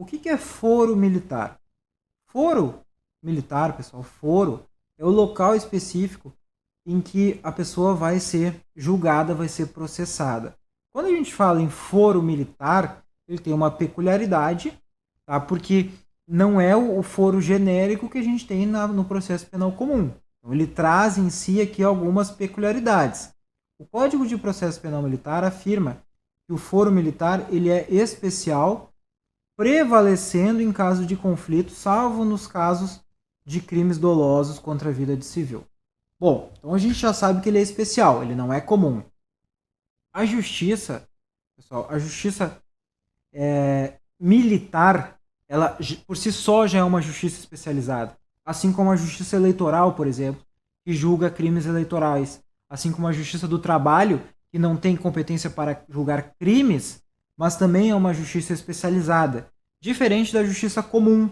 O que é foro militar? Foro militar, pessoal, foro é o local específico em que a pessoa vai ser julgada, vai ser processada. Quando a gente fala em foro militar, ele tem uma peculiaridade, tá? Porque não é o foro genérico que a gente tem no processo penal comum. Então, ele traz em si aqui algumas peculiaridades. O Código de Processo Penal Militar afirma que o foro militar ele é especial, prevalecendo em caso de conflito, salvo nos casos de crimes dolosos contra a vida de civil. Bom, então a gente já sabe que ele é especial, ele não é comum. A justiça, pessoal, a justiça militar, ela por si só já é uma justiça especializada. Assim como a justiça eleitoral, por exemplo, que julga crimes eleitorais. Assim como a justiça do trabalho, que não tem competência para julgar crimes, mas também é uma justiça especializada. Diferente da justiça comum,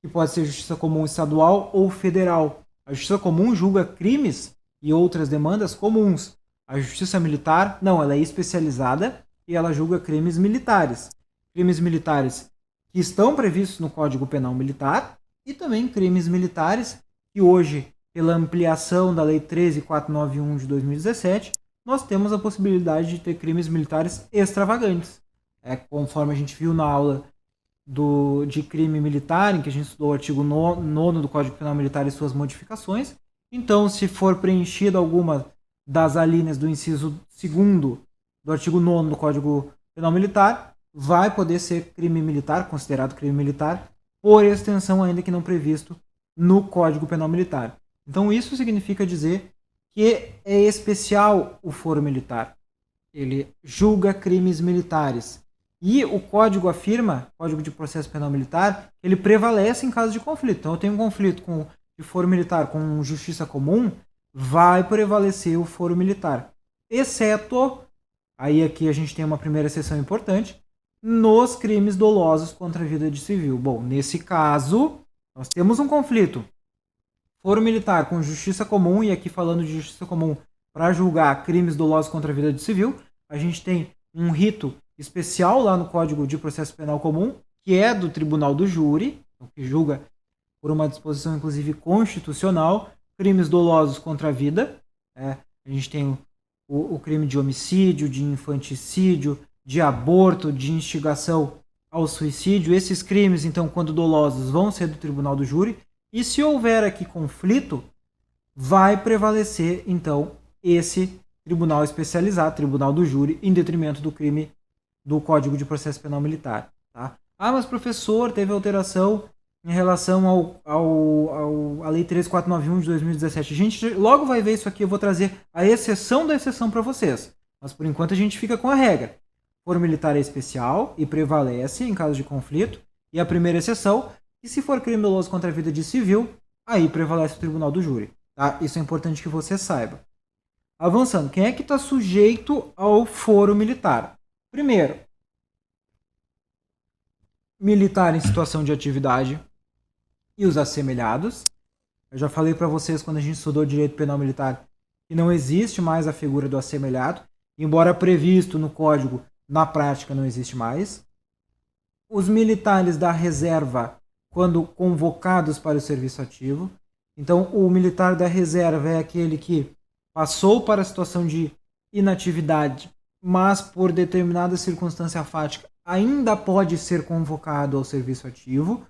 que pode ser justiça comum estadual ou federal. A justiça comum julga crimes e outras demandas comuns. A justiça militar, não, ela é especializada e ela julga crimes militares. Crimes militares que estão previstos no Código Penal Militar e também crimes militares que hoje, pela ampliação da Lei 13.491 de 2017, nós temos a possibilidade de ter crimes militares extravagantes. Conforme a gente viu na aula de crime militar, em que a gente estudou o artigo 9º do Código Penal Militar e suas modificações. Então, se for preenchida alguma das alíneas do inciso 2º do artigo 9º do Código Penal Militar, vai poder ser crime militar, considerado crime militar, por extensão ainda que não previsto no Código Penal Militar. Então, isso significa dizer que é especial o foro militar. Ele julga crimes militares. E o código afirma, Código de Processo Penal Militar, ele prevalece em caso de conflito. Então, eu tenho um conflito de foro militar com justiça comum, vai prevalecer o foro militar. Exceto, aí aqui a gente tem uma primeira exceção importante, nos crimes dolosos contra a vida de civil. Bom, nesse caso, nós temos um conflito. Foro militar com justiça comum, e aqui falando de justiça comum para julgar crimes dolosos contra a vida de civil, a gente tem um rito especial lá no Código de Processo Penal Comum, que é do Tribunal do Júri, que julga por uma disposição inclusive constitucional, crimes dolosos contra a vida. A gente tem o crime de homicídio, de infanticídio, de aborto, de instigação ao suicídio. Esses crimes, então, quando dolosos, vão ser do Tribunal do Júri. E se houver aqui conflito, vai prevalecer, então, esse tribunal especializado, Tribunal do Júri, em detrimento do crime do Código de Processo Penal Militar. Tá? Ah, mas professor, teve alteração em relação à Lei 13.491 de 2017. A gente logo vai ver isso aqui, eu vou trazer a exceção da exceção para vocês. Mas por enquanto a gente fica com a regra. Foro militar é especial e prevalece em caso de conflito. E a primeira exceção, e se for crime doloso contra a vida de civil, aí prevalece o Tribunal do Júri. Tá? Isso é importante que você saiba. Avançando, quem é que está sujeito ao foro militar? Primeiro, militar em situação de atividade e os assemelhados. Eu já falei para vocês quando a gente estudou direito penal militar que não existe mais a figura do assemelhado, embora previsto no código, na prática não existe mais. Os militares da reserva, quando convocados para o serviço ativo. Então, o militar da reserva é aquele que passou para a situação de inatividade, mas por determinada circunstância fática ainda pode ser convocado ao serviço ativo.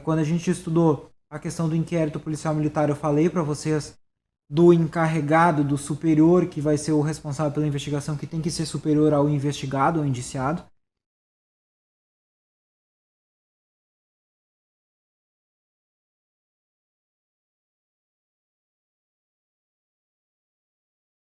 Quando a gente estudou a questão do inquérito policial militar, eu falei para vocês do encarregado, do superior, que vai ser o responsável pela investigação, que tem que ser superior ao investigado, ao indiciado.